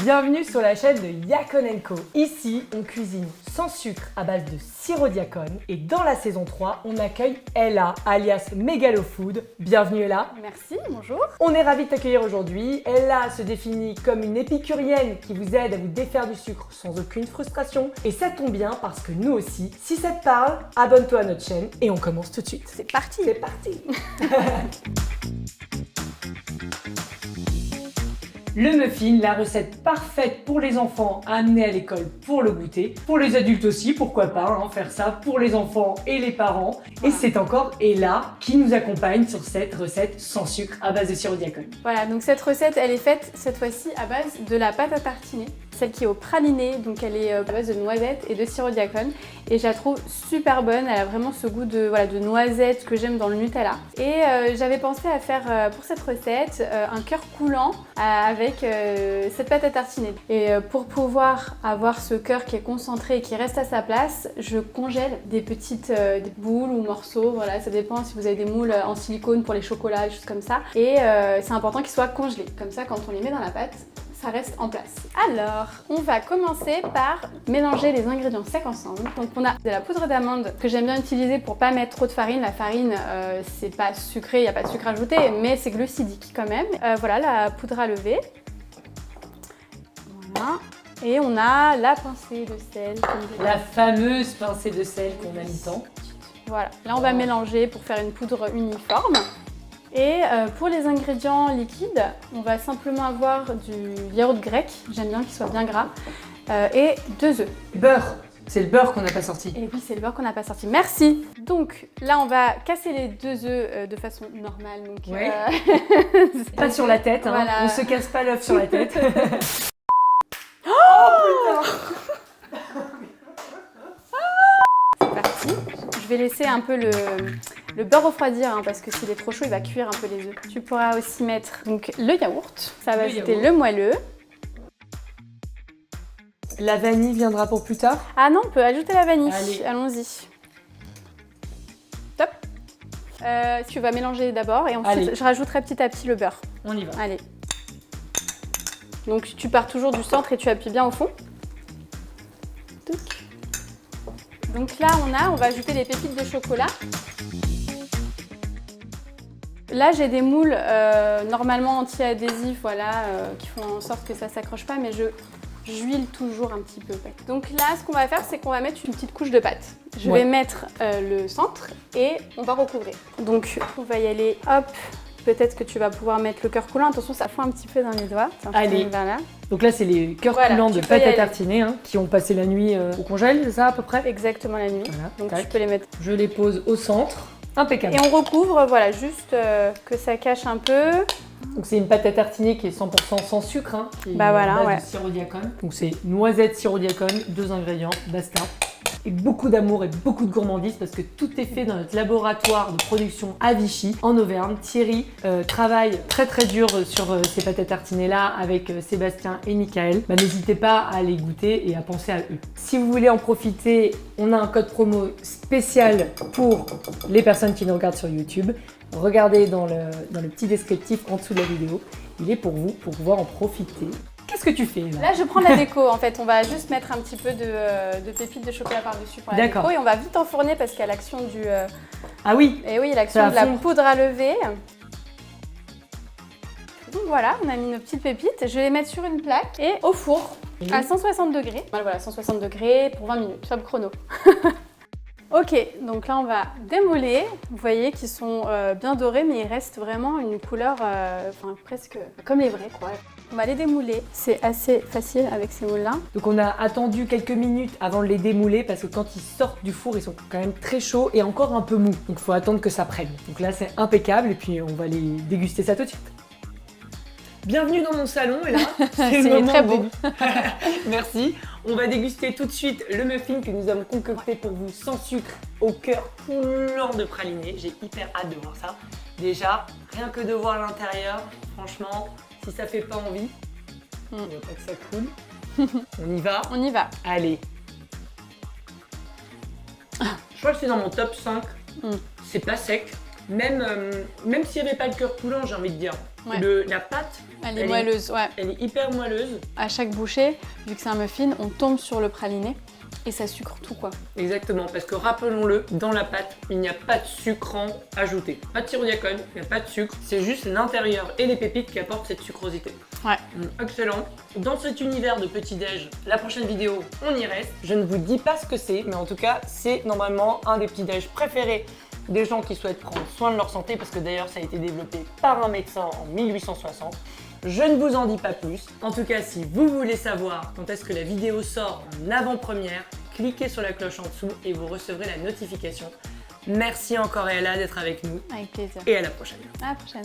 Bienvenue sur la chaîne de Yacon & Co. Ici, on cuisine sans sucre à base de sirop d'Yacon. Et dans la saison 3, on accueille Ella, alias Megalofood. Bienvenue Ella. Merci, bonjour. On est ravis de t'accueillir aujourd'hui. Ella se définit comme une épicurienne qui vous aide à vous défaire du sucre sans aucune frustration. Et ça tombe bien parce que nous aussi, si ça te parle, abonne-toi à notre chaîne et on commence tout de suite. C'est parti. C'est parti. Le muffin, la recette parfaite pour les enfants à amener à l'école pour le goûter. Pour les adultes aussi, pourquoi pas, faire ça pour les enfants et les parents. Et c'est encore Ella qui nous accompagne sur cette recette sans sucre à base de sirop d'Yacon. Voilà, donc cette recette, elle est faite cette fois-ci à base de la pâte à tartiner. Celle qui est au praliné, donc elle est à base de noisettes et de sirop d'Yacon. Et je la trouve super bonne, elle a vraiment ce goût de noisettes que j'aime dans le Nutella. Et j'avais pensé à faire pour cette recette un cœur coulant avec cette pâte à tartiner. Et pour pouvoir avoir ce cœur qui est concentré et qui reste à sa place, je congèle des petites des boules ou morceaux, voilà, ça dépend si vous avez des moules en silicone pour les chocolats, des choses comme ça. Et c'est important qu'ils soient congelés, comme ça quand on les met dans la pâte, ça reste en place. Alors, on va commencer par mélanger les ingrédients secs ensemble. Donc on a de la poudre d'amande que j'aime bien utiliser pour pas mettre trop de farine. La farine, c'est pas sucré, il n'y a pas de sucre ajouté, mais c'est glucidique quand même. Voilà, la poudre à lever. Voilà. Et on a la pincée de sel. La fameuse pincée de sel qu'on a mis tant. Voilà, là on va mélanger pour faire une poudre uniforme. Et pour les ingrédients liquides, on va simplement avoir du yaourt grec, j'aime bien qu'il soit bien gras, et 2 œufs. Beurre, c'est le beurre qu'on n'a pas sorti. Et oui, c'est le beurre qu'on n'a pas sorti, merci. Donc là, on va casser les 2 œufs de façon normale. Donc, ouais. Pas sur la tête, voilà. On se casse pas l'œuf sur la tête. Oh putain. C'est parti. Je vais laisser un peu le beurre refroidir parce que s'il est trop chaud, il va cuire un peu les œufs. Tu pourras aussi mettre donc, le yaourt. Ça va ajouter le moelleux. La vanille viendra pour plus tard? Ah non, on peut ajouter la vanille. Allons-y. Top. Tu vas mélanger d'abord et ensuite je rajouterai petit à petit le beurre. On y va. Allez. Donc tu pars toujours du centre et tu appuies bien au fond. Donc là, on va ajouter les pépites de chocolat. Là, j'ai des moules normalement anti-adhésifs, voilà, qui font en sorte que ça ne s'accroche pas, mais j'huile toujours un petit peu. Donc là, ce qu'on va faire, c'est qu'on va mettre une petite couche de pâte. Je vais mettre le centre et on va recouvrir. Donc, on va y aller, hop. Peut-être que tu vas pouvoir mettre le cœur coulant. Attention, ça fond un petit peu dans les doigts. Allez. Là. Donc là, c'est les cœurs coulants de pâte à tartiner qui ont passé la nuit au congèle, c'est ça à peu près? Exactement la nuit. Voilà, donc tac. Tu peux les mettre. Je les pose au centre. Impeccable. Et on recouvre, voilà, juste que ça cache un peu. Donc c'est une pâte à tartiner qui est 100% sans sucre, qui est voilà, base de sirop d'Yacon. Donc c'est noisettes, sirop d'Yacon, 2 ingrédients, basta. Et beaucoup d'amour et beaucoup de gourmandise parce que tout est fait dans notre laboratoire de production à Vichy, en Auvergne. Thierry travaille très très dur sur ces pâtes à tartiner là avec Sébastien et Michael. N'hésitez pas à les goûter et à penser à eux. Si vous voulez en profiter, on a un code promo spécial pour les personnes qui nous regardent sur YouTube. Regardez dans le petit descriptif en dessous de la vidéo. Il est pour vous, pour pouvoir en profiter. Qu'est-ce que tu fais là? Là, je prends la déco en fait. On va juste mettre un petit peu de pépites de chocolat par-dessus pour la déco et on va vite enfourner parce qu'il y a l'action du... Ah oui. Et oui, l'action de la poudre à lever. Donc voilà, on a mis nos petites pépites. Je vais les mettre sur une plaque et au four à 160 degrés. Voilà, 160 degrés pour 20 minutes, top chrono. Ok, donc là on va démouler. Vous voyez qu'ils sont bien dorés, mais il reste vraiment une couleur presque comme les vrais, quoi. On va les démouler. C'est assez facile avec ces moules-là. Donc on a attendu quelques minutes avant de les démouler parce que quand ils sortent du four, ils sont quand même très chauds et encore un peu mous. Donc il faut attendre que ça prenne. Donc là c'est impeccable et puis on va les déguster ça tout de suite. Bienvenue dans mon salon et là, c'est le moment très beau. Merci. On va déguster tout de suite le muffin que nous avons concocté pour vous sans sucre au cœur coulant de praliné. J'ai hyper hâte de voir ça. Déjà, rien que de voir l'intérieur, franchement, si ça fait pas envie, il ne faut pas que ça coule. On y va? On y va. Allez. Je crois que c'est dans mon top 5 C'est pas sec. Même s'il n'y avait pas le cœur coulant, j'ai envie de dire. Ouais. La pâte, Elle est moelleuse, ouais. Elle est hyper moelleuse. À chaque bouchée, vu que c'est un muffin, on tombe sur le praliné et ça sucre tout quoi. Exactement, parce que rappelons-le, dans la pâte, il n'y a pas de sucrant ajouté. Pas de sirop d'Yacon, il n'y a pas de sucre. C'est juste l'intérieur et les pépites qui apportent cette sucrosité. Ouais. Excellent. Dans cet univers de petit-déj, la prochaine vidéo, on y reste. Je ne vous dis pas ce que c'est, mais en tout cas, c'est normalement un des petits-déj préférés des gens qui souhaitent prendre soin de leur santé, parce que d'ailleurs, ça a été développé par un médecin en 1860. Je ne vous en dis pas plus. En tout cas, si vous voulez savoir quand est-ce que la vidéo sort en avant-première, cliquez sur la cloche en dessous et vous recevrez la notification. Merci encore Ella d'être avec nous Avec plaisir. et à la prochaine. À la prochaine.